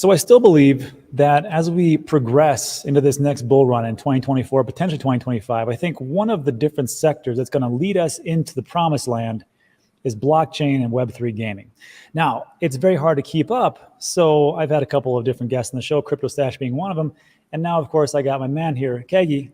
So I still believe that as we progress into this next bull run in 2024, potentially 2025, I think one of the different sectors that's going to lead us into the promised land is blockchain and Web3 gaming. Now, it's very hard to keep up, so I've had a couple of different guests on the show, Crypto Stash being one of them, and now, of course, I got my man here, Cagy,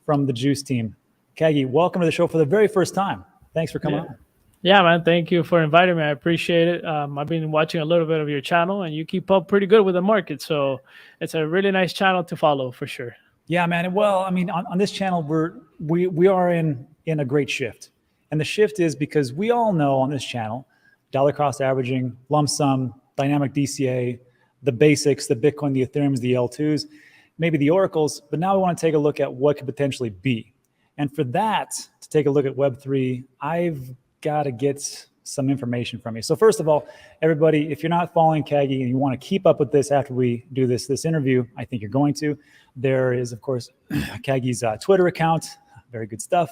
from the Juice team. Cagy, welcome to the show for the very first time. Thanks for coming on. Yeah, man. Thank you for inviting me. I appreciate it. I've been watching a little bit of your channel, and you keep up pretty good with the market. So it's a really nice channel to follow for sure. Yeah, man. Well, I mean, on this channel, we are in a great shift, and the shift is because we all know on this channel, dollar cost averaging, lump sum, dynamic DCA, the basics, the Bitcoin, the Ethereums, the L2s, maybe the oracles. But now we want to take a look at what could potentially be, and for that to take a look at Web3, I've got to get some information from you. So first of all, everybody, if you're not following Cagy and you want to keep up with this after we do this interview, I think you're going to. There is, of course, Cagy's Twitter account, very good stuff.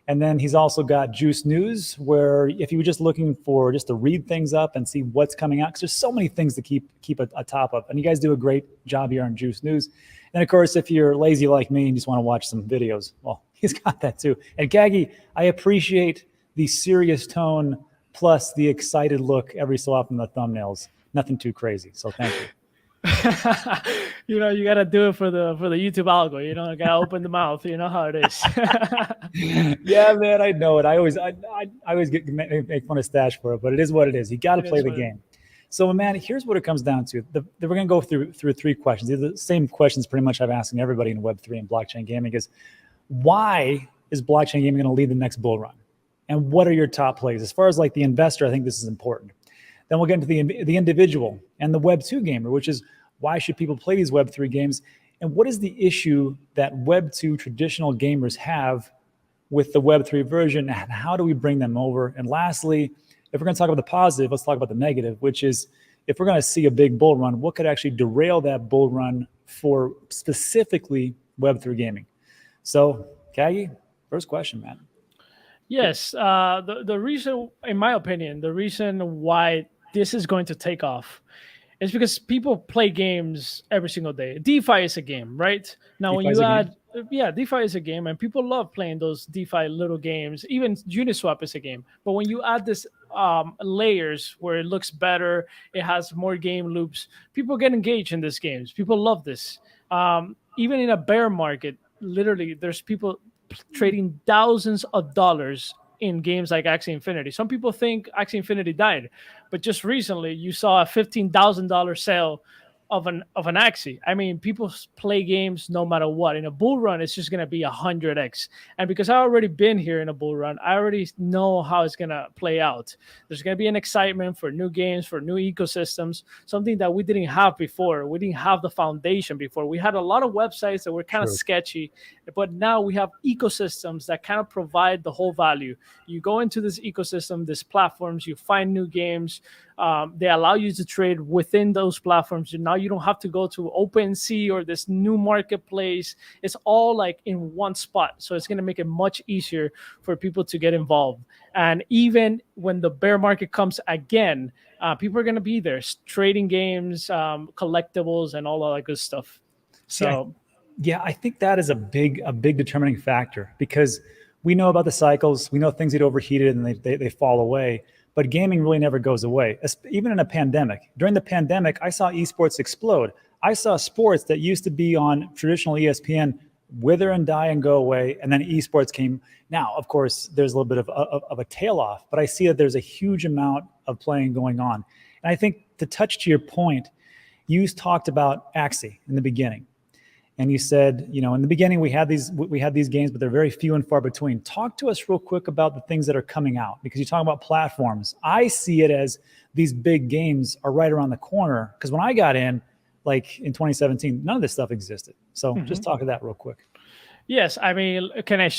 And then he's also got Juice News, where if you were just looking for just to read things up and see what's coming out, because there's so many things to keep atop of. And you guys do a great job here on Juice News. And of course, if you're lazy like me and just want to watch some videos, well, he's got that too. And Cagy, I appreciate the serious tone plus the excited look every so often in the thumbnails. Nothing too crazy. So thank you. You got to do it for the YouTube algo. You got to open the mouth. You know how it is. Yeah, man, I know it. I always make fun of Stash for it, but it is what it is. You got to play the game. So, man, here's what it comes down to. We're going to go through three questions. They're the same questions pretty much I'm asking everybody in Web3 and blockchain gaming is, why is blockchain gaming going to lead the next bull run? And what are your top plays? As far as like the investor, I think this is important. Then we'll get into the individual and the Web2 gamer, which is why should people play these Web3 games? And what is the issue that Web2 traditional gamers have with the Web3 version? And how do we bring them over? And lastly, if we're going to talk about the positive, let's talk about the negative, which is if we're going to see a big bull run, what could actually derail that bull run for specifically Web3 gaming? So, Cagy, first question, man. Yes, the reason, in my opinion, the reason why this is going to take off is because people play games every single day. DeFi is a game, right? Now, when you add, DeFi is a game, and people love playing those DeFi little games. Even Uniswap is a game. But when you add this layers where it looks better, it has more game loops, people get engaged in these games. People love this. Even in a bear market, literally, there's people trading thousands of dollars in games like Axie Infinity. Some people think Axie Infinity died, but just recently you saw a $15,000 sale of an Axie. I mean, people play games no matter what. In a bull run, it's just going to be 100x. And because I've already been here in a bull run, I already know how it's going to play out. There's going to be an excitement for new games, for new ecosystems, something that we didn't have before. We didn't have the foundation before. We had a lot of websites that were kind of sketchy, but now we have ecosystems that kind of provide the whole value. You go into this ecosystem, these platforms, you find new games. They allow you to trade within those platforms. And now you don't have to go to OpenSea or this new marketplace. It's all like in one spot. So it's going to make it much easier for people to get involved. And even when the bear market comes again, people are going to be there trading games, collectibles, and all of that good stuff. So, yeah, I think that is a big determining factor because we know about the cycles. We know things get overheated and they fall away. But gaming really never goes away, even in a pandemic. During the pandemic, I saw esports explode. I saw sports that used to be on traditional ESPN wither and die and go away, and then esports came. Now, of course, there's a little bit of a tail off, but I see that there's a huge amount of playing going on. And I think to touch to your point, you talked about Axie in the beginning. And you said, in the beginning we had these games, but they're very few and far between. Talk to us real quick about the things that are coming out, because you talk about platforms. I see it as these big games are right around the corner. Because when I got in, like in 2017, none of this stuff existed. So just talk to that real quick. Yes, I mean,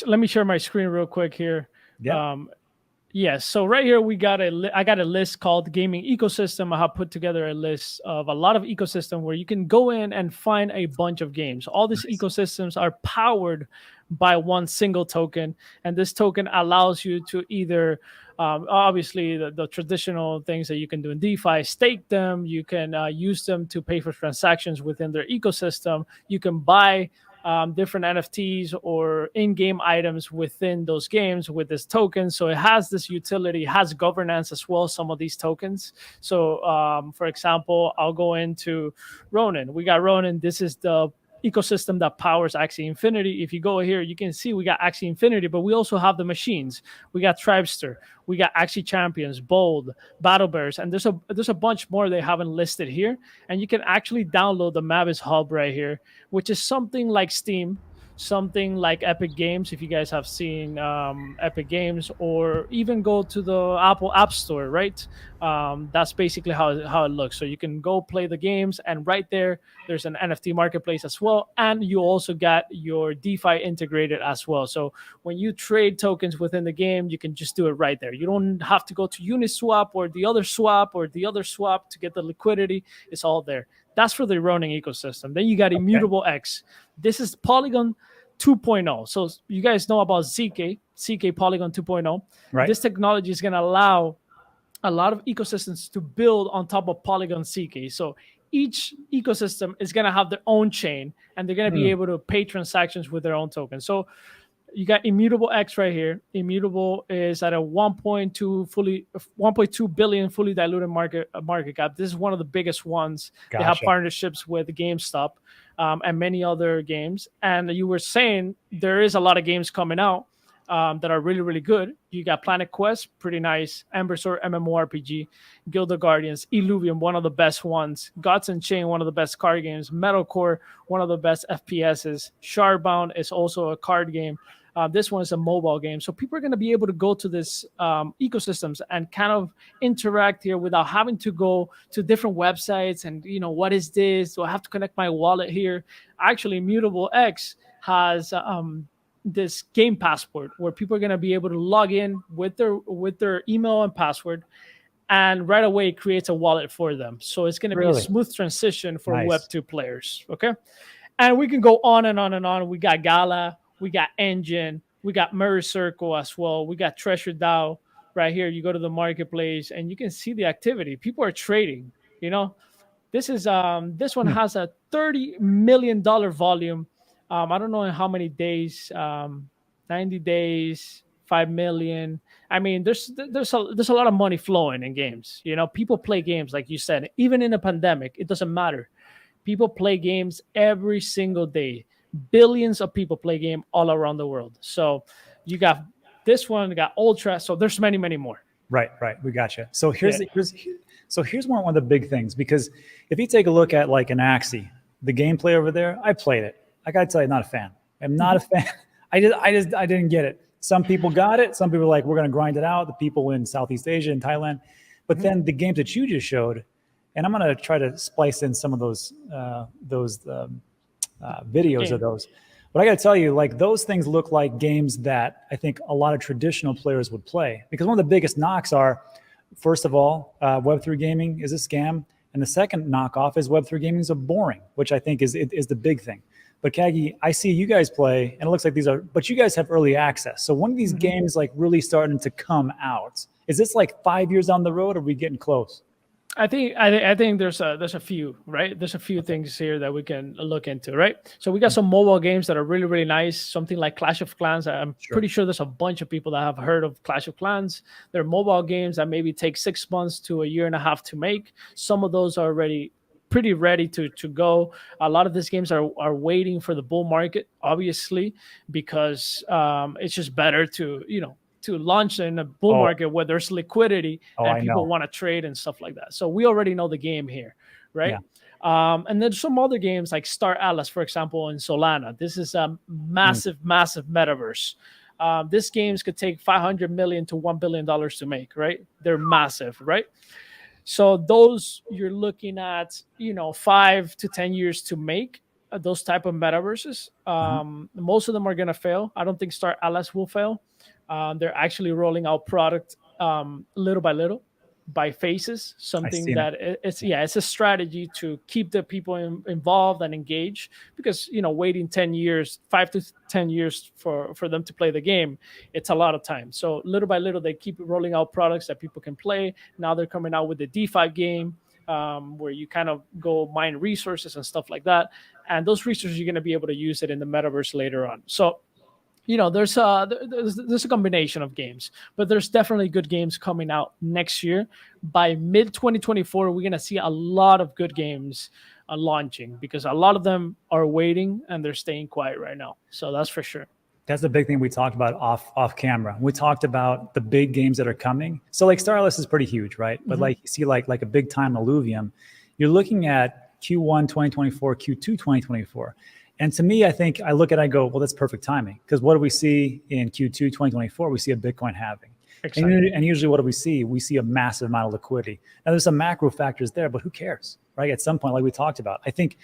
let me share my screen real quick here. Yeah. Yes. So right here we got I got a list called gaming ecosystem. I have put together a list of a lot of ecosystem where you can go in and find a bunch of games. All these Nice. ecosystems are powered by one single token, and this token allows you to either obviously the traditional things that you can do in DeFi, stake them. You can use them to pay for transactions within their ecosystem. You can buy different NFTs or in-game items within those games with this token. So it has this utility, has governance as well. Some of these tokens. So, for example, I'll go into Ronin. We got Ronin. This is the ecosystem that powers Axie Infinity. If you go here, you can see we got Axie Infinity, but we also have the machines. We got Tribester, we got Axie Champions, Bold, Battle Bears, and there's a bunch more they haven't listed here. And you can actually download the Mavis Hub right here, which is something like Steam, something like Epic Games. If you guys have seen Epic Games, or even go to the Apple App Store, right? That's basically how it looks. So you can go play the games, and right there's an NFT marketplace as well, and you also got your DeFi integrated as well. So when you trade tokens within the game, you can just do it right there. You don't have to go to Uniswap or the other swap to get the liquidity. It's all there. That's for the Ronin ecosystem. Then you got Immutable X. This is Polygon 2.0. So you guys know about ZK Polygon 2.0. Right. This technology is going to allow a lot of ecosystems to build on top of Polygon ZK. So each ecosystem is going to have their own chain, and they're going to be able to pay transactions with their own token. So you got Immutable X right here. Immutable is at a 1.2 billion fully diluted market cap. This is one of the biggest ones. Gotcha. They have partnerships with GameStop and many other games. And you were saying there is a lot of games coming out that are really, really good. You got Planet Quest, pretty nice. Ember Sword, MMORPG. Guild of Guardians, Illuvium, one of the best ones. Gods and Chain, one of the best card games. Metalcore, one of the best FPSs. Shardbound is also a card game. This one is a mobile game. So people are going to be able to go to this ecosystems and kind of interact here without having to go to different websites and, what is this? Do I have to connect my wallet here? Actually, Immutable X has this game passport where people are going to be able to log in with their email and password, and right away it creates a wallet for them. So it's going to be a smooth transition for Web2 players. Okay. And we can go on and on and on. We got Gala, we got Engine, we got Mirror Circle as well. We got Treasure DAO right here. You go to the marketplace and you can see the activity. People are trading, This one has a $30 million volume. I don't know in how many days, 90 days, 5 million. I mean, there's a lot of money flowing in games. People play games, like you said, even in a pandemic, it doesn't matter. People play games every single day. Billions of people play game all around the world. So you got this one, you got Ultra. So there's many, many more. Right. We got you. So here's one of the big things, because if you take a look at like an Axie, the gameplay over there, I played it. I got to tell you, not a fan. I'm not a fan. I didn't get it. Some people got it. Some people were like, we're going to grind it out. The people in Southeast Asia and Thailand. But then the games that you just showed, and I'm going to try to splice in some of those videos of those. But I got to tell you, like, those things look like games that I think a lot of traditional players would play, because one of the biggest knocks are, first of all, Web3 gaming is a scam. And the second knockoff is Web3 gaming is boring, which I think is the big thing. But Cagy, I see you guys play, and it looks like but you guys have early access. So when are these games like really starting to come out? Is this like 5 years down the road, or are we getting close? I think there's a few, right? There's a few things here that we can look into, right? So we got some mobile games that are really, really nice. Something like Clash of Clans. I'm pretty sure there's a bunch of people that have heard of Clash of Clans. They're mobile games that maybe take 6 months to a year and a half to make. Some of those are already pretty ready to go. A lot of these games are waiting for the bull market, obviously, because it's just better to launch in a bull market where there's liquidity and people want to trade and stuff like that. So we already know the game here, right? Yeah. And then some other games like Star Atlas, for example, in Solana. This is a massive metaverse. These games could take $500 million to $1 billion to make, right? They're massive, right? So those you're looking at, 5 to 10 years to make those type of metaverses. Most of them are going to fail. I don't think Star Atlas will fail. They're actually rolling out product little by little, by phases, I something see. that it's a strategy to keep the people involved and engaged, because waiting 10 years, 5 to 10 years for them to play the game, it's a lot of time. So little by little they keep rolling out products that people can play. Now they're coming out with the D5 game, where you kind of go mine resources and stuff like that, and those resources you're going to be able to use it in the metaverse later on. So there's a combination of games, but there's definitely good games coming out next year. By mid 2024, we're gonna see a lot of good games launching, because a lot of them are waiting and they're staying quiet right now. So that's for sure. That's the big thing we talked about off camera. We talked about the big games that are coming. So like Starless is pretty huge, right? But like you see like a big time Illuvium, you're looking at Q1 2024, Q2 2024. And to me, I think I look at it, I go, well, that's perfect timing. Because what do we see in Q2 2024? We see a Bitcoin halving. And usually what do we see? We see a massive amount of liquidity. Now there's some macro factors there, but who cares, right? At some point, like we talked about, I think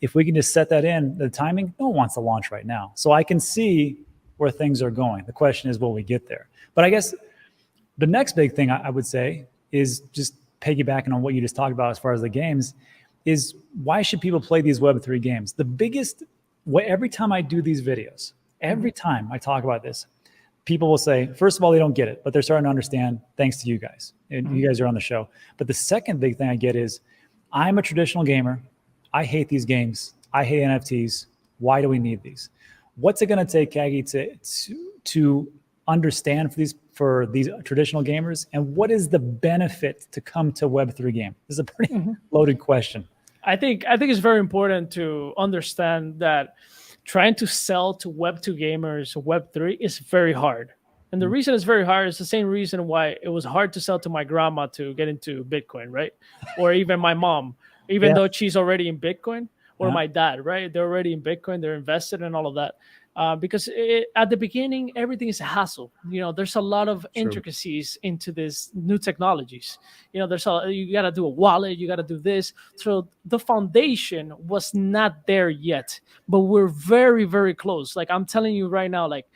if we can just set that in, the timing, no one wants to launch right now. So I can see where things are going. The question is, will we get there? But I guess the next big thing I would say is just piggybacking on what you just talked about as far as the games is, why should people play these Web3 games? The biggest, every time I do these videos, every time I talk about this, people will say, first of all, they don't get it, but they're starting to understand thanks to you guys. And you guys are on the show. But the second big thing I get is, I'm a traditional gamer. I hate these games. I hate NFTs. Why do we need these? What's it going to take, Cagy, to understand for these traditional gamers? And what is the benefit to come to Web3 game? This is a pretty loaded question. I think it's very important to understand that trying to sell to Web2 gamers Web3 is very hard. And the reason it's very hard is the same reason why it was hard to sell to my grandma to get into Bitcoin, right? Or even my mom, even though she's already in Bitcoin, or my dad, right? They're already in Bitcoin, they're invested in all of that. Because at the beginning, everything is a hassle. There's a lot of intricacies into this new technologies. You got to do a wallet, you got to do this. So the foundation was not there yet, but we're very, very close. Like I'm telling you right now, like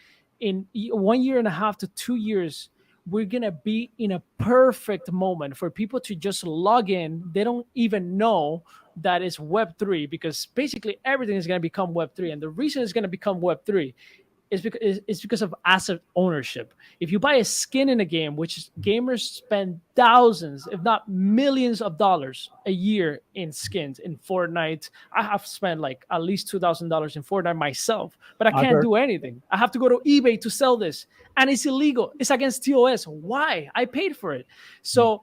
in 1.5 years to 2 years, we're going to be in a perfect moment for people to just log in. They don't even know that is Web3, because basically everything is going to become Web3. And the reason it's going to become Web3 is because of asset ownership. If you buy a skin in a game, which gamers spend thousands, if not millions of dollars a year in skins in Fortnite. I have spent like at least $2,000 in Fortnite myself, but I can't do anything. I have to go to eBay to sell this, and it's illegal. It's against TOS. Why? I paid for it. So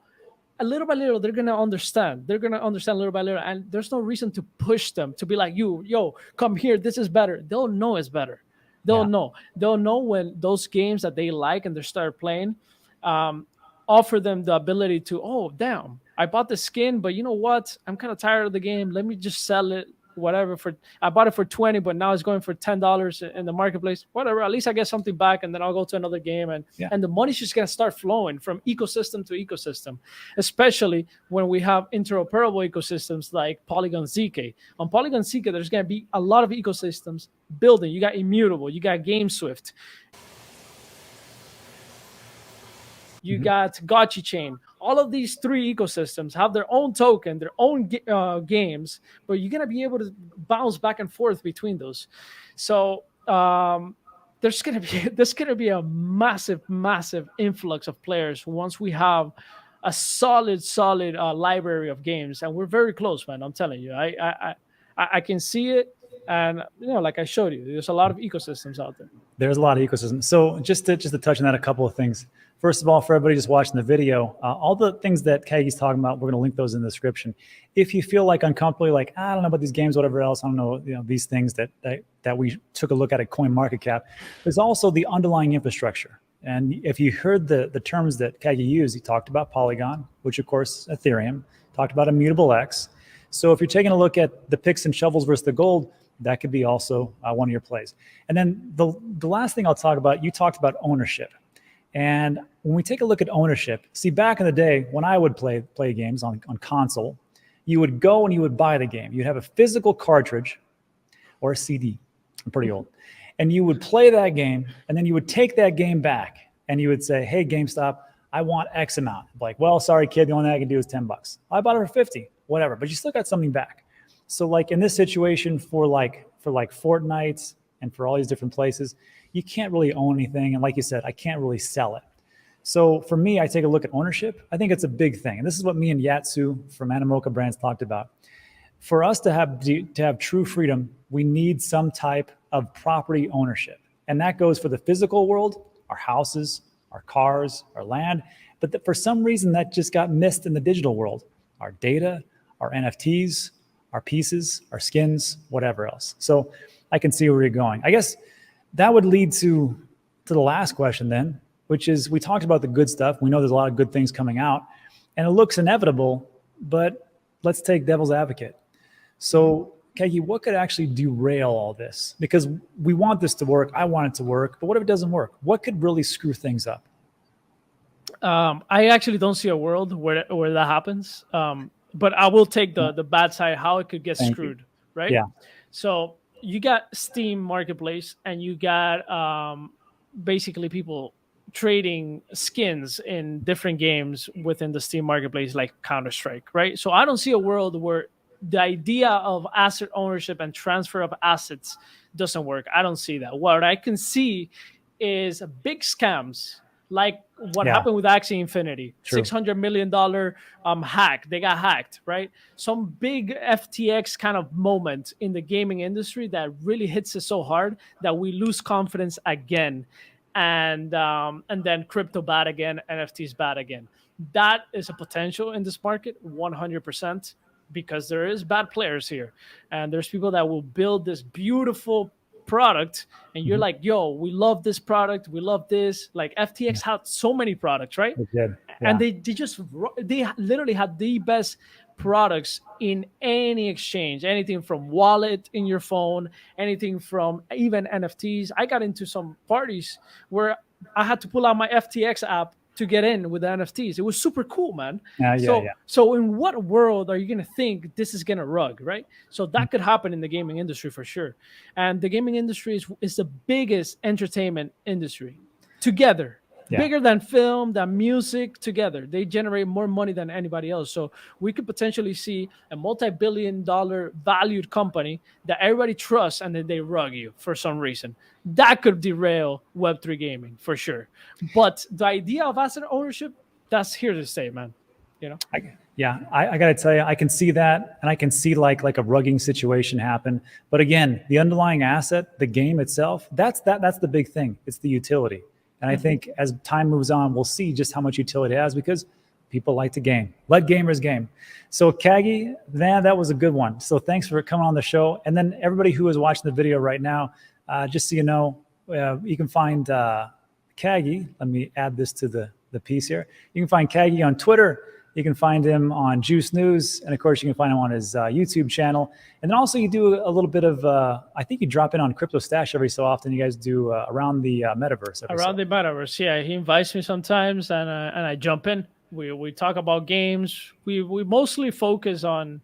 little by little, they're going to understand. They're going to understand little by little. And there's no reason to push them to be like, yo, come here. This is better. They'll know it's better. They'll know. They'll know when those games that they like and they start playing offer them the ability to, oh, damn, I bought the skin, but you know what? I'm kind of tired of the game. Let me just sell it. Whatever, I bought it for 20, but now it's going for $10 in the marketplace. Whatever, at least I get something back, and then I'll go to another game, and the money's just gonna start flowing from ecosystem to ecosystem, especially when we have interoperable ecosystems like Polygon ZK. On Polygon ZK, there's gonna be a lot of ecosystems building. You got Immutable, you got GameSwift, you got Gotchi Chain. All of these three ecosystems have their own token, their own games, but you're going to be able to bounce back and forth between those. So there's going to be a massive influx of players once we have a solid library of games, and we're very close, man. I'm telling you, I can see it. And like I showed you, there's a lot of ecosystems out there. There's a lot of ecosystems. So just to touch on that, a couple of things. First of all, for everybody just watching the video, all the things that Cagy's talking about, we're going to link those in the description. If you feel like uncomfortable, like, I don't know about these games, whatever else, I don't know, these things that we took a look at CoinMarketCap, there's also the underlying infrastructure. And if you heard the terms that Cagy used, he talked about Polygon, which of course Ethereum, talked about Immutable X. So if you're taking a look at the picks and shovels versus the gold, that could be also one of your plays. And then the last thing I'll talk about, you talked about ownership. And when we take a look at ownership, see, back in the day when I would play games on console, you would go and you would buy the game. You'd have a physical cartridge or a CD. I'm pretty old. And you would play that game, and then you would take that game back and you would say, hey, GameStop, I want X amount. Like, well, sorry, kid, the only thing I can do is $10. I bought it for 50, whatever, but you still got something back. So like in this situation for Fortnite and for all these different places, you can't really own anything. And like you said, I can't really sell it. So for me, I take a look at ownership. I think it's a big thing. And this is what me and Yatsu from Animoca Brands talked about. For us to have true freedom, we need some type of property ownership. And that goes for the physical world, our houses, our cars, our land. But for some reason, that just got missed in the digital world. Our data, our NFTs, our pieces, our skins, whatever else. So I can see where you're going. I guess that would lead to the last question then, which is we talked about the good stuff. We know there's a lot of good things coming out, and it looks inevitable, but let's take devil's advocate. So, Cagy, what could actually derail all this? Because we want this to work. I want it to work. But what if it doesn't work? What could really screw things up? I actually don't see a world where that happens. But I will take the bad side, how it could get screwed, right? Yeah. So you got Steam Marketplace, and you got basically people trading skins in different games within the Steam Marketplace, like Counter-Strike, right? So I don't see a world where the idea of asset ownership and transfer of assets doesn't work. I don't see that. What I can see is big scams, like what happened with Axie Infinity. True. $600 million hack. They got hacked, right? Some big FTX kind of moment in the gaming industry that really hits us so hard that we lose confidence again. And then crypto bad again, NFTs bad again. That is a potential in this market, 100%. Because there is bad players here, and there's people that will build this beautiful product, and you're like, yo, we love this product, we love this. Like FTX had so many products, right? It did. Yeah. And they literally had the best products in any exchange, anything from wallet in your phone, anything from even NFTs. I got into some parties where I had to pull out my FTX app to get in with the NFTs. It was super cool, man. So in what world are you going to think this is going to rug, right? So that could happen in the gaming industry for sure. And the gaming industry is the biggest entertainment industry together. Bigger than film, than music, together. They generate more money than anybody else. So we could potentially see a multi-billion-dollar valued company that everybody trusts, and then they rug you for some reason. That could derail Web3 gaming for sure. But the idea of asset ownership, that's here to stay, man. You know? I got to tell you, I can see that, and I can see like a rugging situation happen. But again, the underlying asset, the game itself, that's the big thing. It's the utility. And I think as time moves on, we'll see just how much utility it has because people like to game. Let gamers game. So Cagy, man, that was a good one. So thanks for coming on the show. And then everybody who is watching the video right now, just so you know, you can find Cagy. Let me add this to the piece here. You can find Cagy on Twitter. You can find him on Juice News. And of course, you can find him on his YouTube channel. And then also you do a little bit of, I think you drop in on Crypto Stash every so often. You guys do around the metaverse. Around the metaverse, yeah. He invites me sometimes and I jump in. We talk about games. We mostly focus on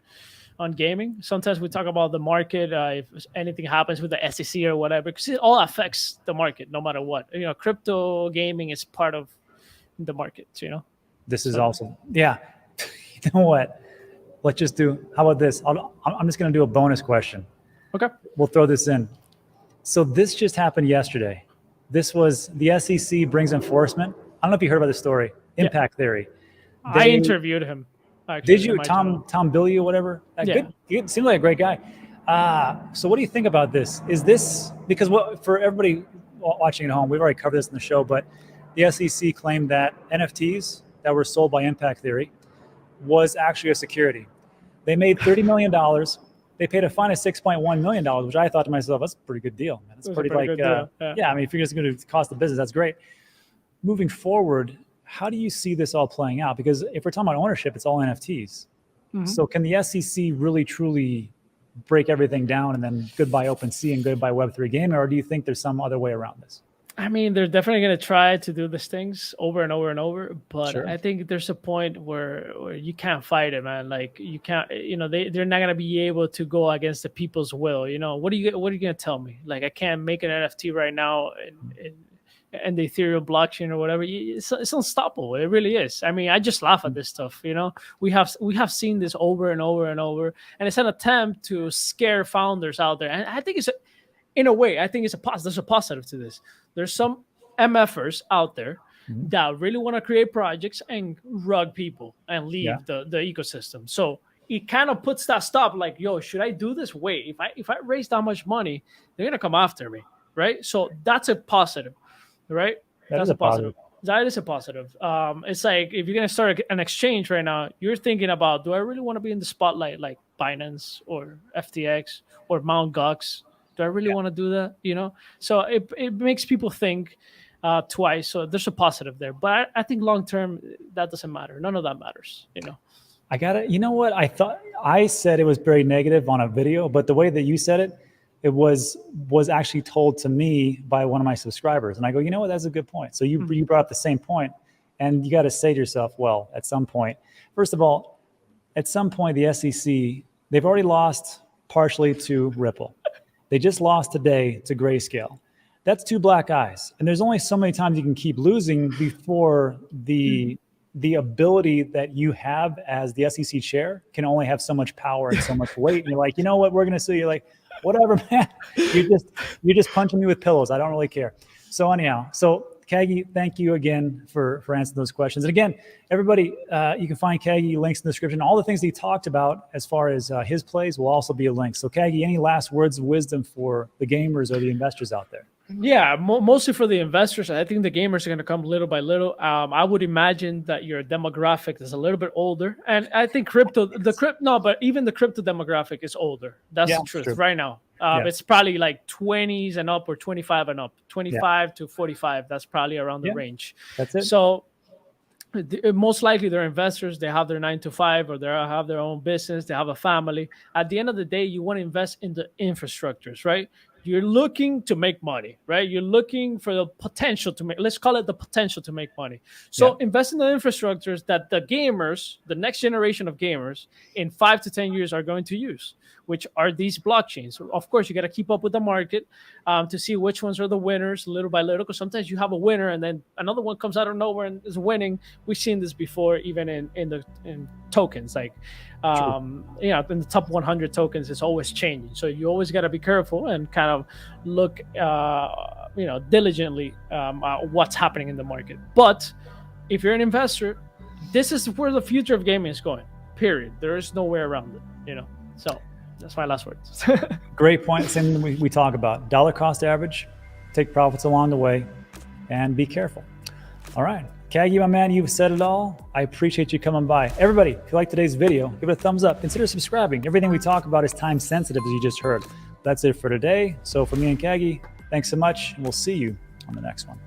gaming. Sometimes we talk about the market, if anything happens with the SEC or whatever, because it all affects the market no matter what. You know, crypto gaming is part of the market, you know. This is awesome. Yeah. You know what? Let's just do, how about this? I'm just going to do a bonus question. Okay. We'll throw this in. So this just happened yesterday. This was the SEC brings enforcement. I don't know if you heard about this story. Impact Theory. I interviewed him. Actually, did you? Tom Billy or whatever? Good. He seemed like a great guy. So what do you think about this? Is this, because for everybody watching at home, we've already covered this in the show, but the SEC claimed that NFTs that were sold by Impact Theory was actually a security. They made $30 million. They paid a fine of $6.1 million, which I thought to myself, that's a pretty good deal, man. That's pretty good deal. Yeah, I mean, if you're just going to cost the business, that's great. Moving forward, how do you see this all playing out? Because if we're talking about ownership, it's all NFTs. Mm-hmm. So can the SEC really, truly break everything down and then goodbye OpenSea and goodbye Web3 gaming, or do you think there's some other way around this? I mean, they're definitely going to try to do these things over and over and over, but sure. I think there's a point where you can't fight it, man. Like you can't, you know, they're not going to be able to go against the people's will. You know, what are you going to tell me? Like I can't make an NFT right now and the Ethereum blockchain or whatever, it's unstoppable. It really is. I mean, I just laugh at this stuff. We have seen this over and over and over, and it's an attempt to scare founders out there. And I think in a way, I think there's a positive to this. There's some MFers out there that really want to create projects and rug people and leave the ecosystem. So it kind of puts that stop, like, yo, should I do this? Wait, if I raise that much money, they're gonna come after me, right? So that's a positive, right? That's a positive. That is a positive. It's like if you're gonna start an exchange right now, you're thinking about, do I really want to be in the spotlight like Binance or FTX or Mt. Gox? Do I really want to do that? So it makes people think twice. So there's a positive there, but I think long term that doesn't matter. None of that matters. I got it. You know what? I said it was very negative on a video, but the way that you said it was actually told to me by one of my subscribers. And I go, you know what? That's a good point. So you brought up the same point, and you got to say to yourself, well, at some point, first of all, at some point, the SEC, they've already lost partially to Ripple. They just lost today to Grayscale. That's two black eyes. And there's only so many times you can keep losing before the ability that you have as the SEC chair can only have so much power and so much weight. And you're like, you know what, we're going to sue you. Like, whatever, man. You're just punching me with pillows. I don't really care. So anyhow, Cagy, thank you again for answering those questions. And again, everybody, you can find Cagy, links in the description. All the things that he talked about as far as his plays will also be a link. So Cagy, any last words of wisdom for the gamers or the investors out there? Yeah, mostly for the investors. I think the gamers are going to come little by little. I would imagine that your demographic is a little bit older, and I think but even the crypto demographic is older. That's the truth right now. It's probably like 20s and up or 25 and up, 25 to 45. That's probably around the range. That's it. So most likely they're investors. They have their 9 to 5, or they have their own business. They have a family. At the end of the day, you want to invest in the infrastructures, right? You're looking to make money, right? You're looking for the potential to make, let's call it the potential to make money. So invest in the infrastructures that the gamers, the next generation of gamers in 5 to 10 years are going to use, which are these blockchains. Of course, you got to keep up with the market to see which ones are the winners little by little, because sometimes you have a winner and then another one comes out of nowhere and is winning. We've seen this before, even in tokens, like, in the top 100 tokens, it's always changing. So you always got to be careful and kind of look, diligently at what's happening in the market. But if you're an investor, this is where the future of gaming is going, period. There is no way around it, So that's my last words. Great point. Same thing we talk about. Dollar cost average, take profits along the way, and be careful. All right. Cagy, my man, you've said it all. I appreciate you coming by. Everybody, if you like today's video, give it a thumbs up. Consider subscribing. Everything we talk about is time sensitive, as you just heard. That's it for today. So for me and Cagy, thanks so much, and we'll see you on the next one.